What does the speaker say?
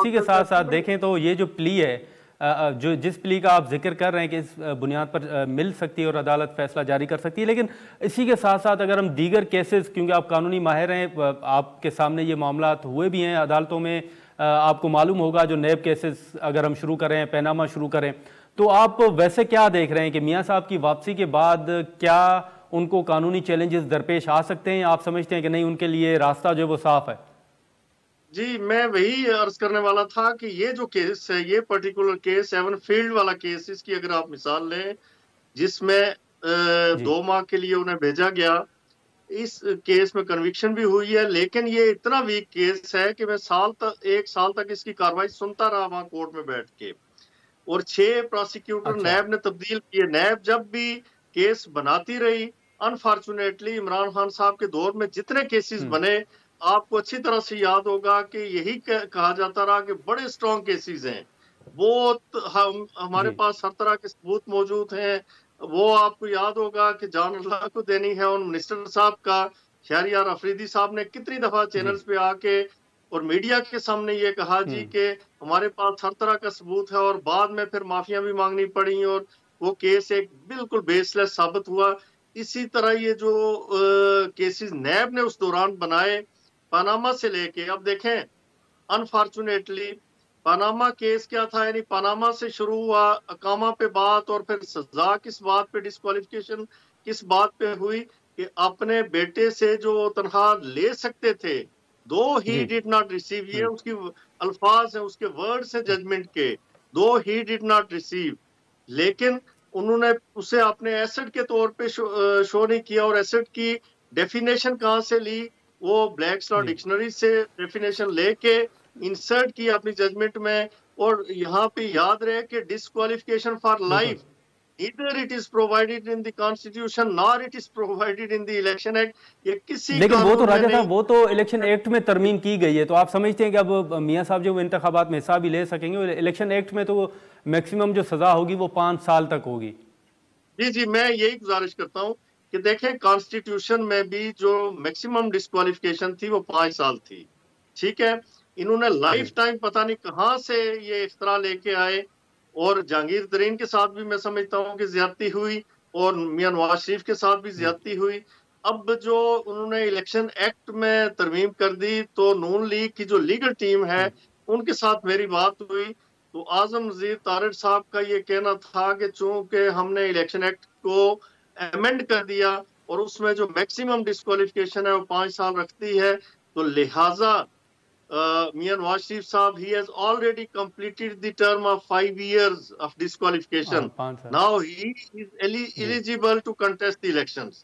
इसी के साथ साथ देखें तो ये जो प्ली है, जो जिस प्ली का आप जिक्र कर रहे हैं कि इस बुनियाद पर मिल सकती है और अदालत फैसला जारी कर सकती है, लेकिन इसी के साथ साथ अगर हम दीगर केसेस, क्योंकि आप कानूनी माहिर हैं, आपके सामने ये मामला हुए भी हैं अदालतों में, आपको मालूम होगा जो नैब केसेस अगर हम शुरू करें, पैनामा शुरू करें, तो आप वैसे क्या देख रहे हैं कि मियाँ साहब की वापसी के बाद क्या उनको कानूनी चैलेंजेस दरपेश आ सकते हैं? आप समझते हैं कि नहीं, उनके लिए रास्ता जो है वो साफ है? जी, मैं वही अर्ज करने वाला था कि ये जो केस है, ये पर्टिकुलर केस एवन फील्ड वाला केस, इसकी अगर आप मिसाल लें, जिसमें जी 2 माह के लिए उन्हें भेजा गया, इस केस में कन्विक्शन भी हुई है, लेकिन ये इतना वीक केस है कि मैं 1 साल तक इसकी कार्रवाई सुनता रहा वहां कोर्ट में बैठ के। और 6 प्रोसिक्यूटर अच्छा। नैब ने तब्दील किए। नैब जब भी केस बनाती रही, अनफॉर्चुनेटली इमरान खान साहब के दौर में जितने केसेस हम्म। बने, आपको अच्छी तरह से याद होगा कि यही कहा जाता रहा कि बड़े स्ट्रॉन्ग केसेस हैं। बहुत हम हमारे जी पास हर तरह के सबूत मौजूद हैं। वो आपको याद होगा कि जान अल्लाह को देनी है उन मिनिस्टर साहब का, शहरयार अफरीदी साहब ने कितनी दफा जी। चैनल्स पे आके और मीडिया के सामने ये कहा जी हम्म। कि हमारे पास हर तरह का सबूत है, और बाद में फिर माफिया भी मांगनी पड़ी और वो केस एक बिल्कुल बेसलेस साबित हुआ। इसी तरह ये जो केसेस नैब ने उस दौरान बनाए, पनामा से लेके अब देखें, अनफॉर्चुनेटली पनामा केस क्या था, यानी पनामा से शुरू हुआ, अकामा पे बात, और फिर सजा किस बात पे, डिस्क्वालिफिकेशन किस बात पे हुई कि अपने बेटे से जो तनख्वाह ले सकते थे, दो ही जी। डिड नॉट रिसीव, ये हम्म। उसकी अल्फाज है, उसके वर्ड्स हैं जजमेंट के, दो ही डिड नॉट रिसीव, लेकिन उन्होंने उसे अपने एसेट के तौर पे शो नहीं किया। और एसेट की डेफिनेशन कहाँ से ली, वो ब्लैक्स लॉ जी डिक्शनरी से डेफिनेशन लेके इंसर्ट की अपनी जजमेंट में। और यहाँ पे याद रहे कि डिस्क्वालिफिकेशन फॉर बिल्कुल। Life, neither it is provided in the constitution nor it is provided in the election act, ये किसी लेकिन वो तो कानून में राजा नहीं। साहब, वो तो इलेक्शन एक्ट में तरमीम की गई है, तो आप समझते हैं कि अब मियाँ साहब जो वो इंतखाबात में हिस्सा भी ले सकेंगे? इलेक्शन एक्ट में तो मैक्सिमम जो सज़ा होगी वो 5 साल तक होगी। जी जी, मैं यही गुजारिश करता हूँ कि देखें, कॉन्स्टिट्यूशन में भी जो मैक्सिमम डिस्क्वालिफिकेशन थी वो 5 साल थी, ठीक है। इन्होंने जी लाइफ टाइम पता नहीं कहाँ से ये इख्तरा लेके आए। और जहांगीर तरीन के साथ भी मैं समझता हूँ कि ज्यादती हुई, और मियां नवाज शरीफ के साथ भी जी। ज्यादती हुई। अब जो उन्होंने इलेक्शन एक्ट में तरमीम कर दी, तो नून लीग की जो लीगल टीम है, उनके साथ मेरी बात हुई, तो आजम नजीर तारिड़ साहब का ये कहना था कि चूंकि हमने इलेक्शन एक्ट को अमेंड कर दिया और उसमें जो मैक्सिमम डिस्क्वालिफिकेशन है वो 5 साल रखती है, तो लिहाजा मियां नवाज शरीफ साहब, he has already completed the term of 5 years of हाँ, disqualification. 5 साल। Now he is ji. eligible to contest the elections.